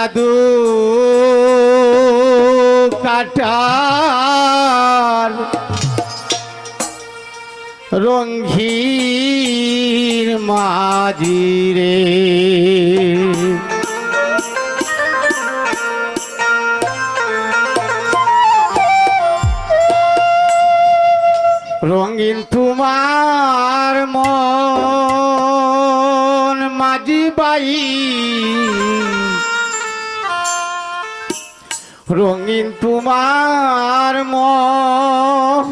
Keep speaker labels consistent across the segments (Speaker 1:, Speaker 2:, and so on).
Speaker 1: জাদু কাটার রঙিন মাঝি রে রঙিন তোমার মন মাঝি বাই রঙিন তোমার মন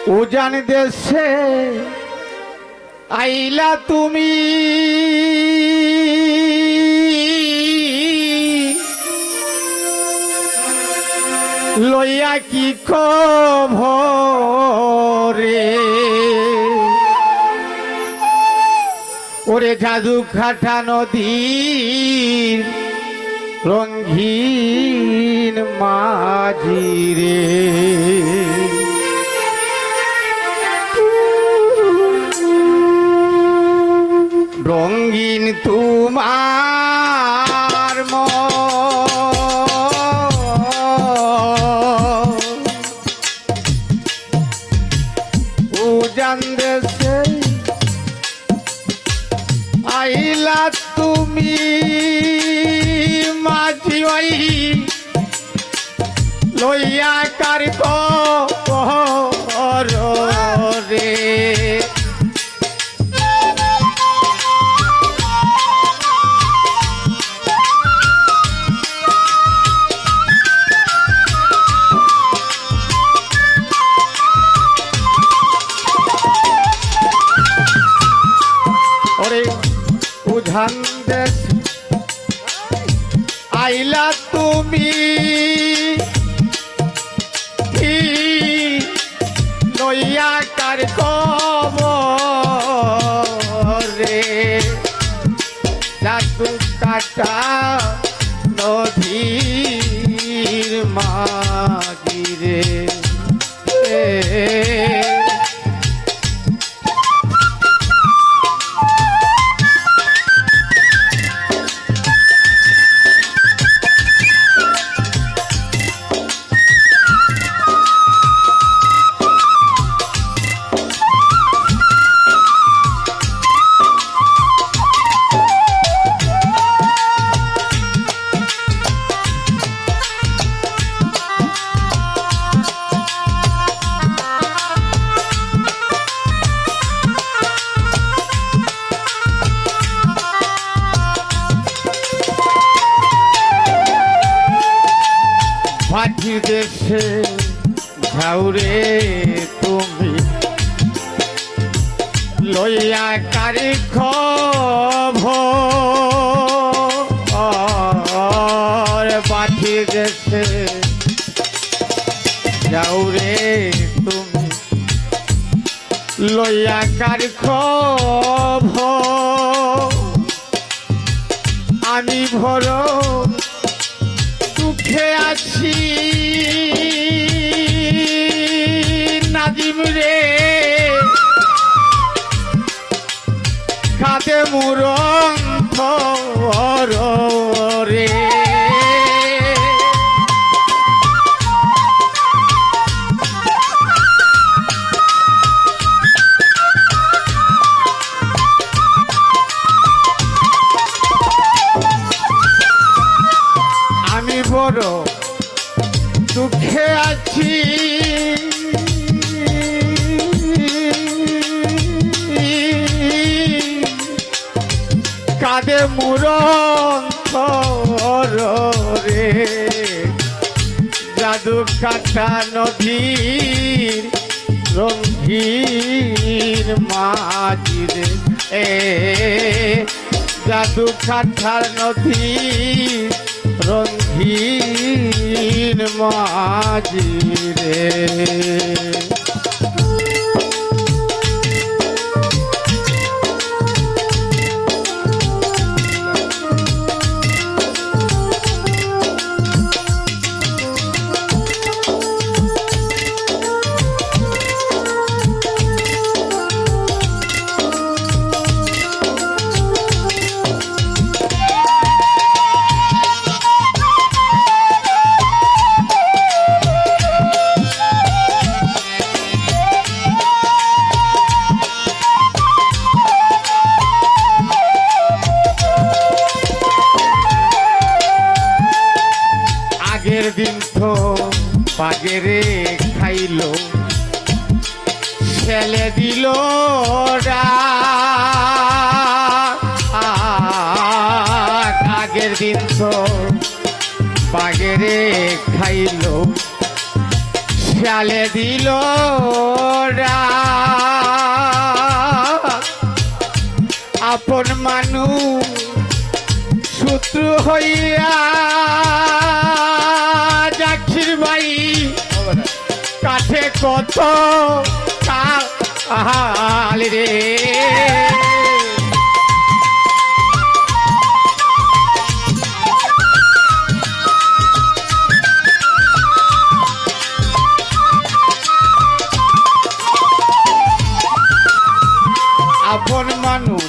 Speaker 1: উজান দেশে আইলা তুমি লইয়া কি খবরে ওরে জাদু খাটা নদীর রঙিন মাঝি রে রঙিন তোমার উজান দেশে আইলা তুমি মাঝি ওই লইয়া কার রে উধান দেশ আইলা তুমি লইয়া কার রে জাদু কাটা নদীর মাঝি রে মাঝির দেশে ঝাউরে তুমি লইয়া কারি খবর মাঝির দেশে ঝাউরে তুমি লইয়া কারি খবর আমি ভরো দুঃখে আছি নাজিম রে খাদে মুরন্ত রে আমি বড় দুঃখে আছি কাঁদে মুরন্ত রে জাদু কাটা নদীর রঙিন মাঝি রে জাদু কাটা নদীর রঙিন মাঝি রে বাগেরে খাইলো ছেলে দিল আগের দিন তো বাগেরে খাইলো ছেলে দিল আপন মানুষ শত্রু হইয়া জাকির ভাই কাঠে কত কাল রে আপন মানুষ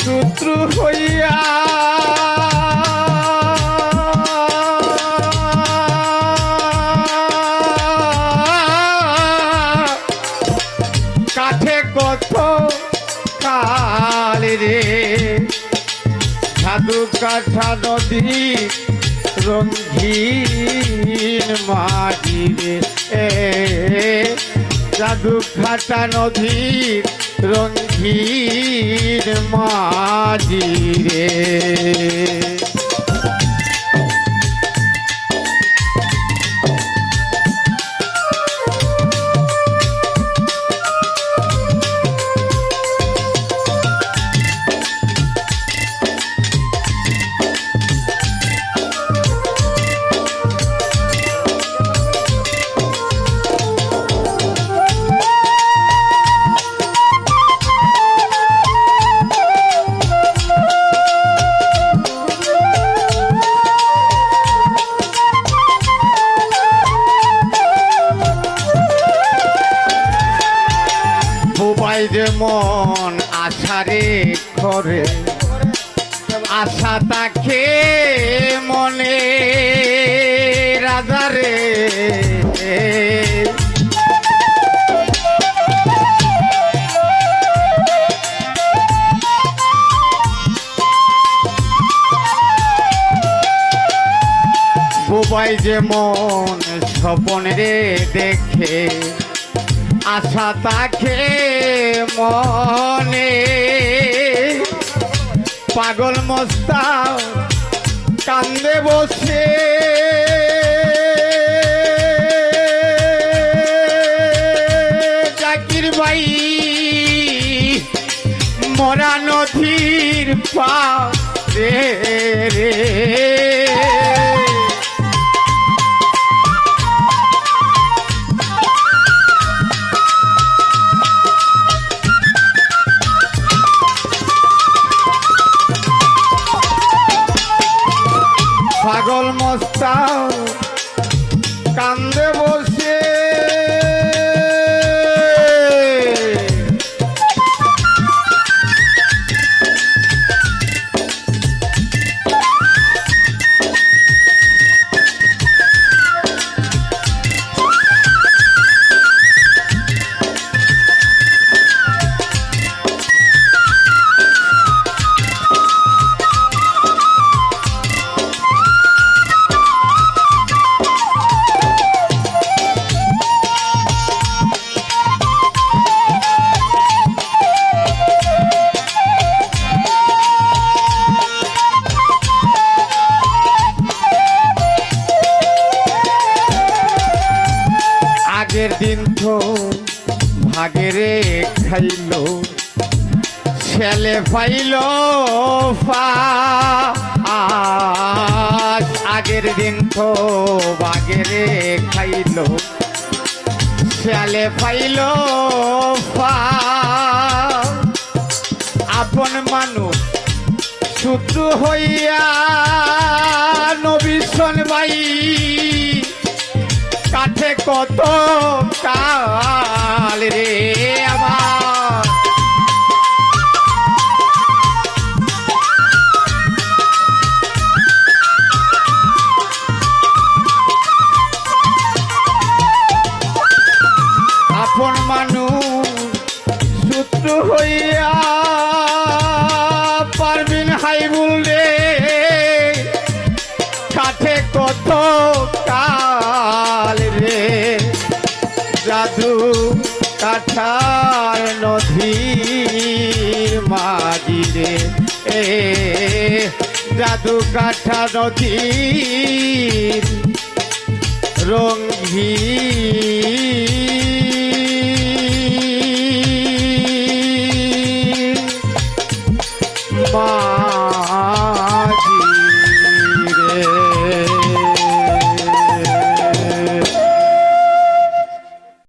Speaker 1: শত্রু হইয়া কাঠে কত কাল রে সাধু কাঠা নদী রঙিন মাটি রে জাদু খাটা নদীর রঙিন মাঝি রে মন আশারে করে আশা তাকে মনে রাজারে বুবাই যে মন স্বপনে দেখে আশা তাকে মনে পাগল মস্তা কান্দে বসে জাকির ভাই মরা নদীর পারে রে পাগল মস্তা কান্দে বসে আগের দিন তো ভাগেরে খাইলো ছেলে পাইল আগের দিন তো ভাগেরে খাইলো ছেলে পাইল আপন মানুষ শত্রু হইয়া নবীশন ভাই কাঠে কত কাল রে আমার আপন মানুষ শত্রু হইয়া পারবিন হাইবুল রে কাঠে কত কাল জাদু কাঠার নদীর মাঝিরে এ জাদু কাঠা নদীর রঙিন